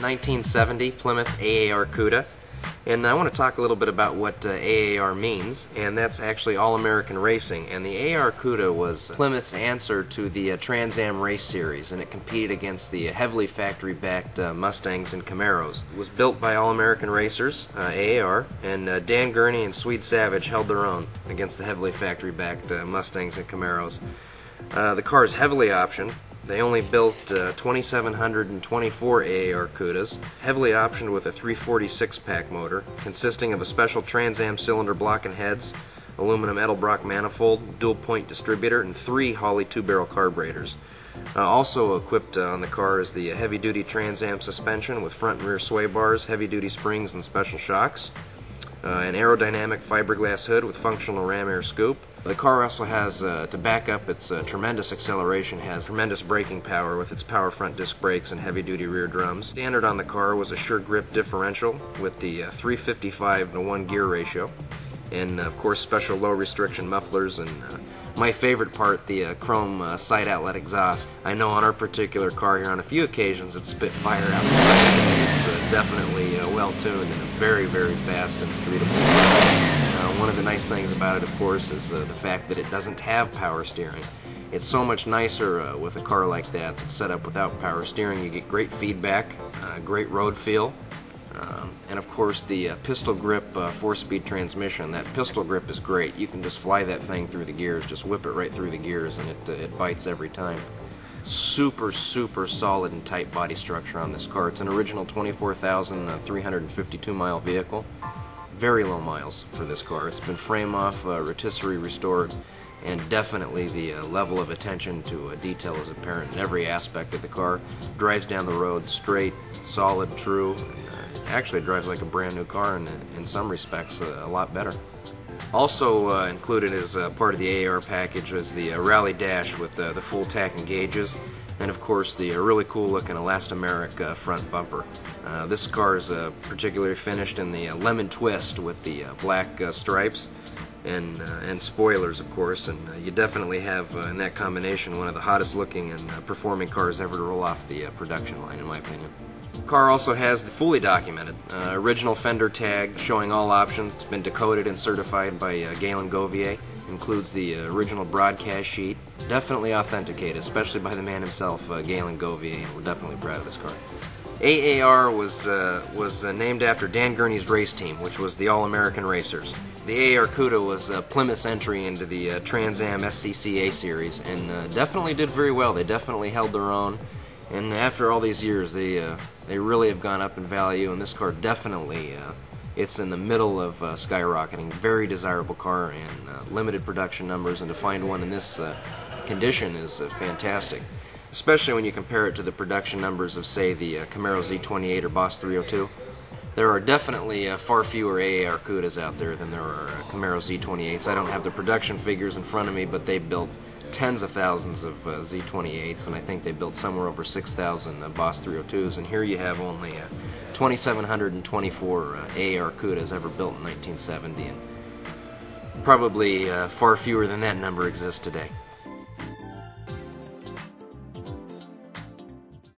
1970 Plymouth AAR CUDA, and I want to talk a little bit about what AAR means, and that's actually All-American Racing. And the AAR CUDA was Plymouth's answer to the Trans Am race series, and it competed against the heavily factory-backed Mustangs and Camaros. It was built by All-American Racers, AAR, and Dan Gurney and Swede Savage held their own against the heavily factory-backed Mustangs and Camaros. The car is heavily optioned. They only built 2,724 AAR CUDAs, heavily optioned with a 346-pack motor, consisting of a special Trans Am cylinder block and heads, aluminum Edelbrock manifold, dual-point distributor, and 3 Holley 2-barrel carburetors. Also equipped on the car is the heavy-duty Trans Am suspension with front and rear sway bars, heavy-duty springs, and special shocks. An aerodynamic fiberglass hood with functional ram air scoop. The car also has, to back up its tremendous acceleration, has tremendous braking power with its power front disc brakes and heavy-duty rear drums. Standard on the car was a sure grip differential with the 355-to-1 gear ratio, and of course special low restriction mufflers, and my favorite part, the chrome side outlet exhaust. I know on our particular car here on a few occasions it spit fire out the side. It's definitely well tuned and very, very fast and streetable. One of the nice things about it, of course, is the fact that it doesn't have power steering. It's so much nicer with a car like that that's set up without power steering. You get great feedback, great road feel, and of course the pistol grip 4-speed transmission. That pistol grip is great. You can just fly that thing through the gears, just whip it right through the gears, and it bites every time. Super, super solid and tight body structure on this car. It's an original 24,352 mile vehicle. Very low miles for this car. It's been frame off, rotisserie restored, and definitely the level of attention to detail is apparent in every aspect of the car. Drives down the road straight, solid, true, and actually drives like a brand new car, and in some respects a lot better. Also included as part of the AAR package is the Rally Dash with the full tack and gauges, and of course the really cool looking elastomeric front bumper. This car is particularly finished in the lemon twist with the black stripes and spoilers, of course, and you definitely have in that combination one of the hottest looking and performing cars ever to roll off the production line, in my opinion. The car also has the fully documented original fender tag showing all options. It's been decoded and certified by Galen Govier. Includes the original broadcast sheet. Definitely authenticated, especially by the man himself, Galen Govier. We're definitely proud of this car. AAR was named after Dan Gurney's race team, which was the All-American Racers. The AAR CUDA was Plymouth's entry into the Trans Am SCCA series, and definitely did very well. They definitely held their own, and after all these years, they really have gone up in value. And this car definitely, it's in the middle of skyrocketing. Very desirable car, and limited production numbers, and to find one in this condition is fantastic. Especially when you compare it to the production numbers of, say, the Camaro Z28 or Boss 302. There are definitely far fewer AAR CUDAs out there than there are Camaro Z28s. I don't have the production figures in front of me, but they built tens of thousands of Z28s, and I think they built somewhere over 6,000 Boss 302s, and here you have only 2,724 AAR CUDAs ever built in 1970, and probably far fewer than that number exists today.